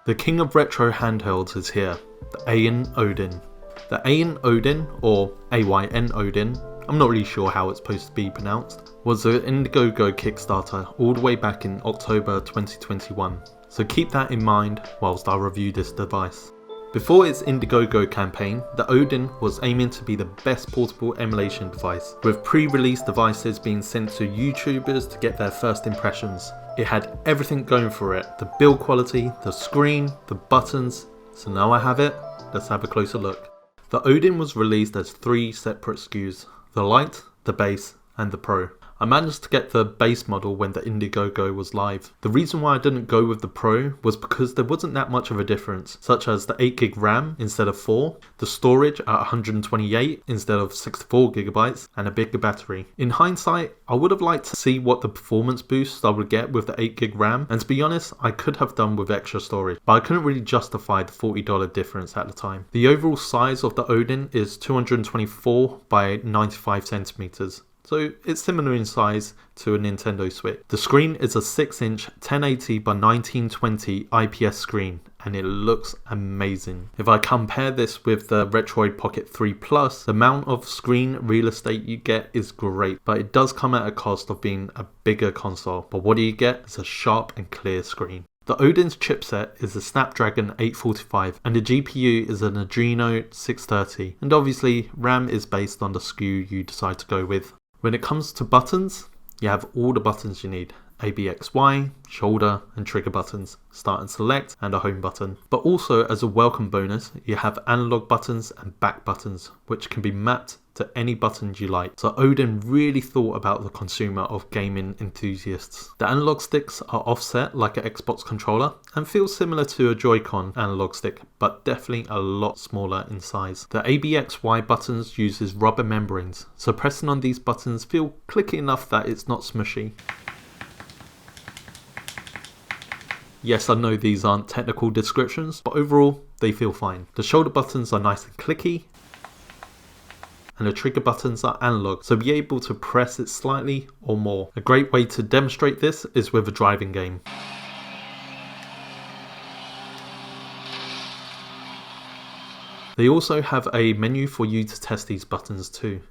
The king of retro handhelds is here, the AYN Odin. The AYN Odin, or AYN Odin, I'm not really sure how it's supposed to be pronounced, was an Indiegogo Kickstarter all the way back in October 2021, so keep that in mind whilst I review this device. Before its Indiegogo campaign, the Odin was aiming to be the best portable emulation device, with pre-release devices being sent to YouTubers to get their first impressions. It had everything going for it, the build quality, the screen, the buttons, so now I have it, let's have a closer look. The Odin was released as 3 separate SKUs, the Lite, the Base and the Pro. I managed to get the base model when the Indiegogo was live. The reason why I didn't go with the Pro was because there wasn't that much of a difference, such as the 8GB RAM instead of 4, the storage at 128 instead of 64GB, and a bigger battery. In hindsight, I would have liked to see what the performance boosts I would get with the 8GB RAM, and to be honest, I could have done with extra storage, but I couldn't really justify the $40 difference at the time. The overall size of the Odin is 224 by 95 centimeters. So it's similar in size to a Nintendo Switch. The screen is a 6-inch 1080 by 1920 IPS screen and it looks amazing. If I compare this with the Retroid Pocket 3 Plus, the amount of screen real estate you get is great, but it does come at a cost of being a bigger console. But what do you get? It's a sharp and clear screen. The Odin's chipset is a Snapdragon 845 and the GPU is an Adreno 630, and obviously RAM is based on the SKU you decide to go with. When it comes to buttons, you have all the buttons you need. ABXY, shoulder and trigger buttons, start and select and a home button. But also as a welcome bonus, you have analog buttons and back buttons, which can be mapped to any buttons you like. So Odin really thought about the consumer of gaming enthusiasts. The analog sticks are offset like an Xbox controller and feel similar to a Joy-Con analog stick, but definitely a lot smaller in size. The ABXY buttons uses rubber membranes, so pressing on these buttons feel clicky enough that it's not smushy. Yes, I know these aren't technical descriptions, but overall they feel fine. The shoulder buttons are nice and clicky, and the trigger buttons are analog, so be able to press it slightly or more. A great way to demonstrate this is with a driving game. They also have a menu for you to test these buttons too.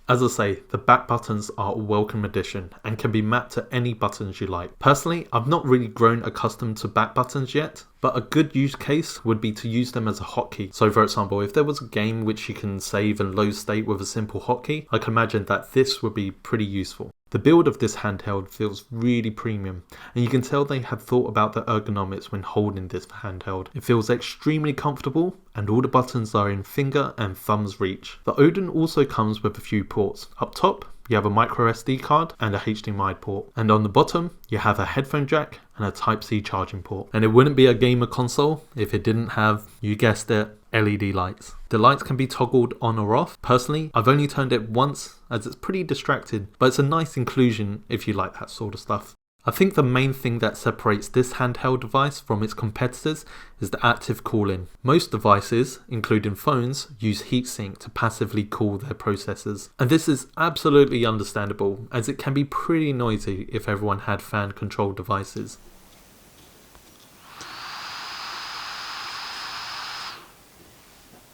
As I say, the back buttons are a welcome addition and can be mapped to any buttons you like. Personally, I've not really grown accustomed to back buttons yet, but a good use case would be to use them as a hotkey. So for example, if there was a game which you can save and load state with a simple hotkey, I can imagine that this would be pretty useful. The build of this handheld feels really premium, and you can tell they have thought about the ergonomics when holding this handheld. It feels extremely comfortable, and all the buttons are in finger and thumb's reach. The Odin also comes with a few ports. Up top, you have a micro SD card and a HDMI port, and on the bottom you have a headphone jack and a Type-C charging port. And it wouldn't be a gamer console if it didn't have, you guessed it, LED lights. The lights can be toggled on or off. Personally, I've only turned it once as it's pretty distracted, but it's a nice inclusion if you like that sort of stuff. I think the main thing that separates this handheld device from its competitors is the active cooling. Most devices, including phones, use heatsink to passively cool their processors. And this is absolutely understandable, as it can be pretty noisy if everyone had fan controlled devices.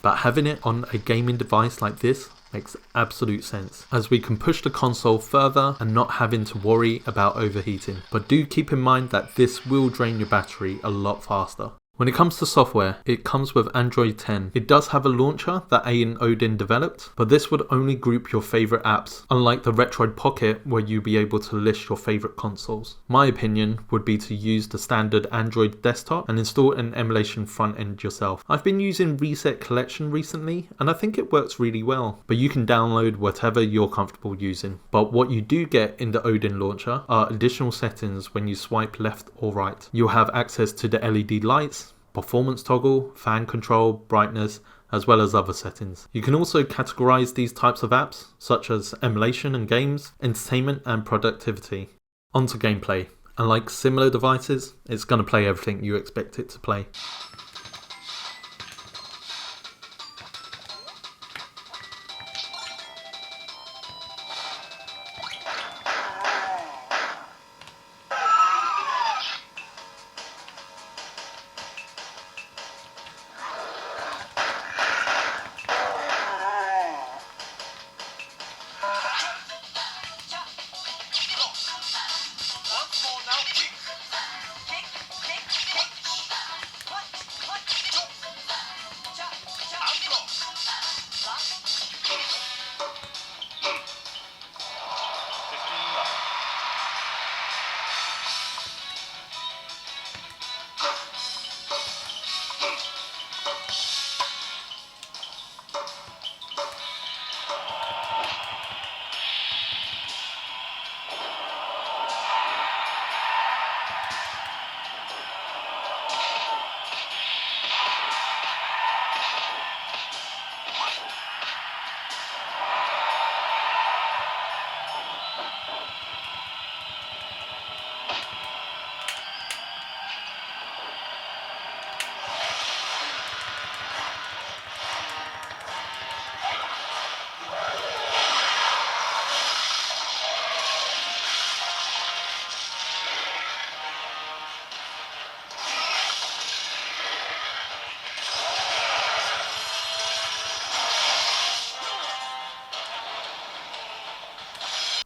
But having it on a gaming device like this makes absolute sense, as we can push the console further and not having to worry about overheating. But do keep in mind that this will drain your battery a lot faster. When it comes to software, it comes with Android 10. It does have a launcher that AYN Odin developed, but this would only group your favorite apps, unlike the Retroid Pocket where you'll be able to list your favorite consoles. My opinion would be to use the standard Android desktop and install an emulation front end yourself. I've been using Reset Collection recently and I think it works really well, but you can download whatever you're comfortable using. But what you do get in the Odin launcher are additional settings when you swipe left or right. You'll have access to the LED lights, performance toggle, fan control, brightness, as well as other settings. You can also categorize these types of apps, such as emulation and games, entertainment and productivity. Onto gameplay. Unlike similar devices, it's going to play everything you expect it to play.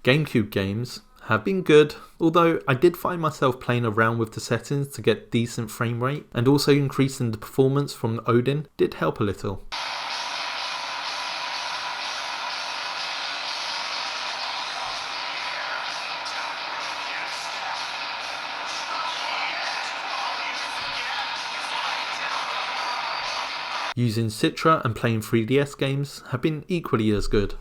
GameCube games have been good, although I did find myself playing around with the settings to get decent frame rate, and also increasing the performance from the Odin did help a little. Using Citra and playing 3DS games have been equally as good.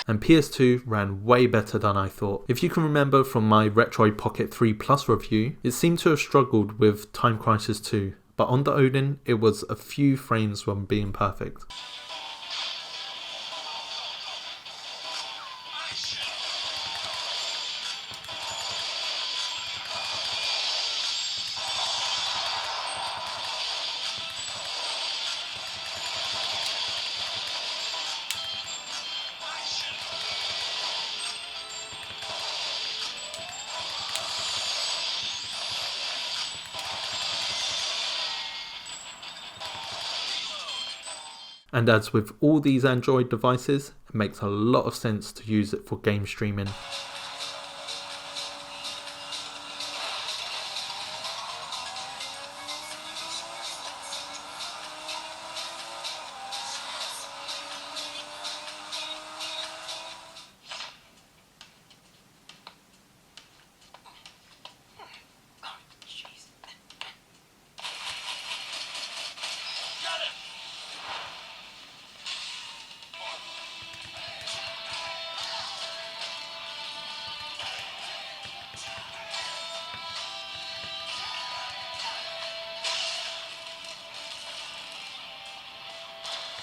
And PS2 ran way better than I thought. If you can remember from my Retroid Pocket 3 Plus review, it seemed to have struggled with Time Crisis 2, but on the Odin it was a few frames from being perfect. And as with all these Android devices, it makes a lot of sense to use it for game streaming.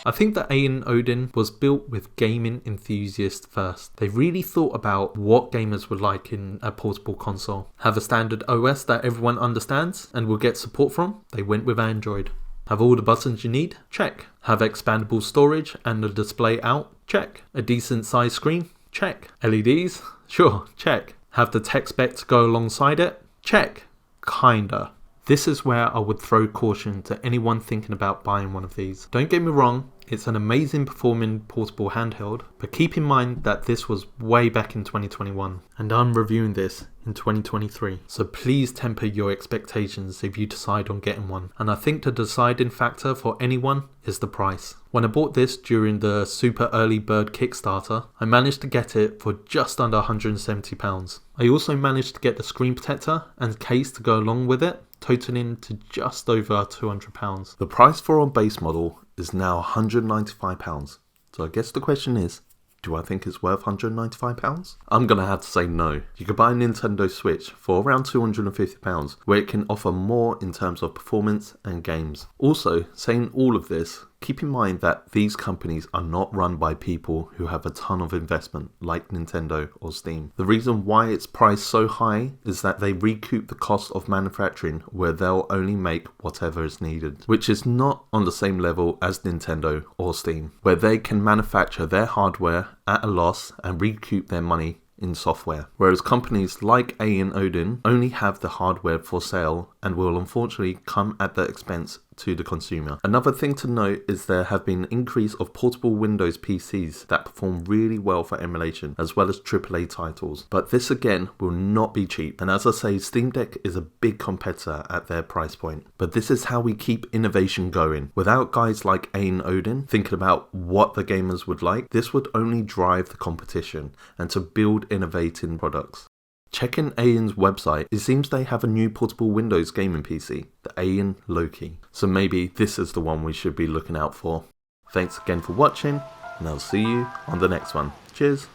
I think that AYN Odin was built with gaming enthusiasts first. They really thought about what gamers would like in a portable console. Have a standard OS that everyone understands and will get support from? They went with Android. Have all the buttons you need? Check. Have expandable storage and the display out? Check. A decent size screen? Check. LEDs? Sure, check. Have the tech spec to go alongside it? Check. Kinda. This is where I would throw caution to anyone thinking about buying one of these. Don't get me wrong, it's an amazing performing portable handheld, but keep in mind that this was way back in 2021 and I'm reviewing this in 2023. So please temper your expectations if you decide on getting one. And I think the deciding factor for anyone is the price. When I bought this during the super early bird Kickstarter, I managed to get it for just under £170. I also managed to get the screen protector and case to go along with it, totaling to just over £200. The price for a base model is now £195. So I guess the question is, do I think it's worth £195? I'm gonna have to say no. You could buy a Nintendo Switch for around £250, where it can offer more in terms of performance and games. Also, saying all of this, keep in mind that these companies are not run by people who have a ton of investment like Nintendo or Steam. The reason why it's priced so high is that they recoup the cost of manufacturing, where they'll only make whatever is needed, which is not on the same level as Nintendo or Steam, where they can manufacture their hardware at a loss and recoup their money in software, whereas companies like AYN Odin only have the hardware for sale and will unfortunately come at the expense to the consumer. Another thing to note is there have been an increase of portable Windows PCs that perform really well for emulation, as well as AAA titles, but this again will not be cheap, and as I say, Steam Deck is a big competitor at their price point. But this is how we keep innovation going. Without guys like AYN Odin thinking about what the gamers would like, this would only drive the competition and to build innovating products. Checking AYN's website, it seems they have a new portable Windows gaming PC, the AYN Loki. So maybe this is the one we should be looking out for. Thanks again for watching, and I'll see you on the next one. Cheers!